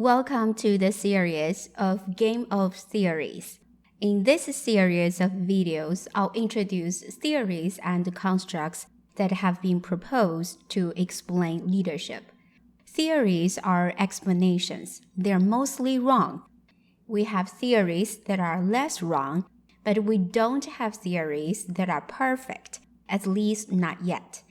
Welcome to the series of Game of Theories. In this series of videos, I'll introduce theories and constructs that have been proposed to explain leadership. Theories are explanations. They're mostly wrong. We have theories that are less wrong, but we don't have theories that are perfect, at least not yet.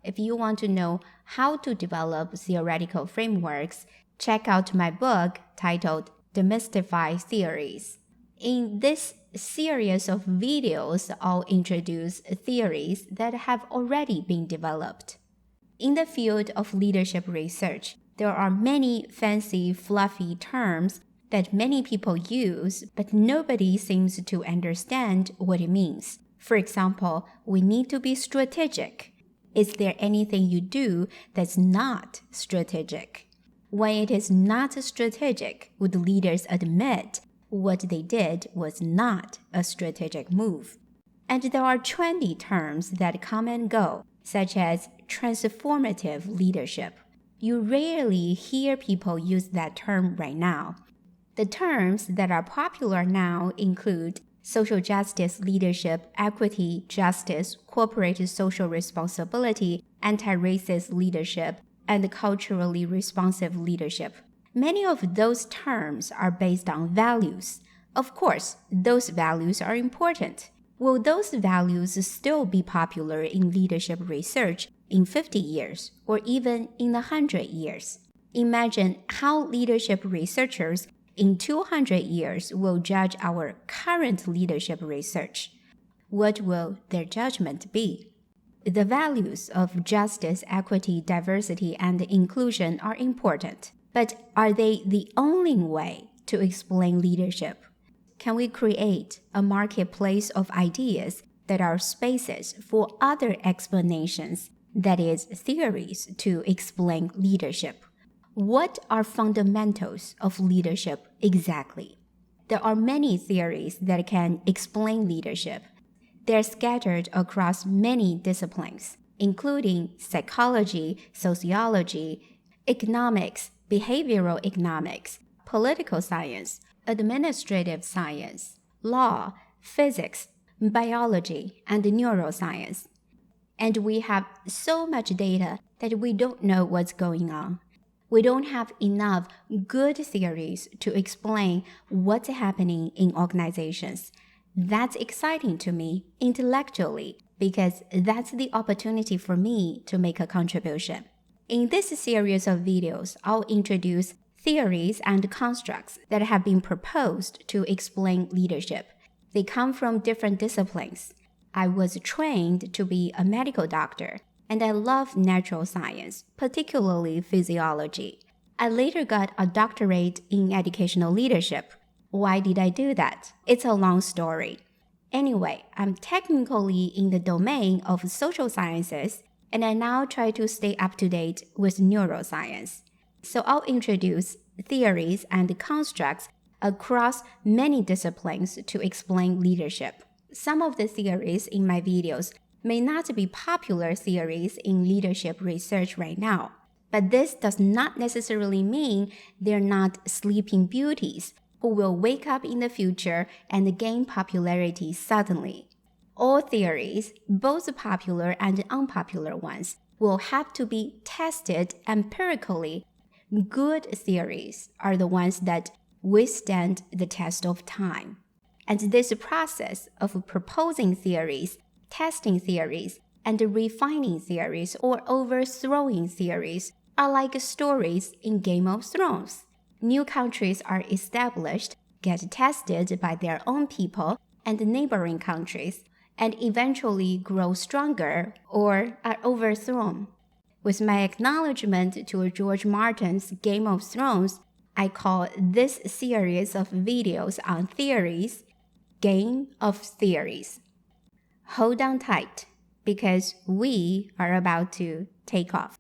If you want to know how to develop theoretical frameworks, check out my book titled Demystify Theories. In this series of videos, I'll introduce theories that have already been developed. In the field of leadership research, there are many fancy, fluffy terms that many people use, but nobody seems to understand what it means. For example, we need to be strategic. Is there anything you do that's not strategic? When it is not strategic, would leaders admit what they did was not a strategic move? And there are trendy terms that come and go, such as transformative leadership. You rarely hear people use that term right now. The terms that are popular now include social justice leadership, equity, justice, corporate social responsibility, anti-racist leadership, and culturally responsive leadership. Many of those terms are based on values. Of course, those values are important. Will those values still be popular in leadership research in 50 years or even in 100 years? Imagine how leadership researchers in 200 years will judge our current leadership research. What will their judgment be? The values of justice, equity, diversity, and inclusion are important, but are they the only way to explain leadership? Can we create a marketplace of ideas that are spaces for other explanations, that is, theories to explain leadership? What are fundamentals of leadership exactly? There are many theories that can explain leadership. They're scattered across many disciplines, including psychology, sociology, economics, behavioral economics, political science, administrative science, law, physics, biology, and neuroscience. And we have so much data that we don't know what's going on. We don't have enough good theories to explain what's happening in organizations. That's exciting to me intellectually because that's the opportunity for me to make a contribution. In this series of videos, I'll introduce theories and constructs that have been proposed to explain leadership. They come from different disciplines. I was trained to be a medical doctor, and I love natural science, particularly physiology. I later got a doctorate in educational leadership. Why did I do that? It's a long story. Anyway, I'm technically in the domain of social sciences, and I now try to stay up to date with neuroscience. So I'll introduce theories and constructs across many disciplines to explain leadership. Some of the theories in my videos may not be popular theories in leadership research right now, but this does not necessarily mean they're not sleeping beauties who will wake up in the future and gain popularity suddenly. All theories, both popular and unpopular ones, will have to be tested empirically. Good theories are the ones that withstand the test of time. And this process of proposing theories, testing theories, and refining theories or overthrowing theories are like stories in Game of Thrones. New countries are established, get tested by their own people and neighboring countries, and eventually grow stronger or are overthrown. With my acknowledgement to George Martin's Game of Thrones, I call this series of videos on theories Game of Theories. Hold on tight, because we are about to take off.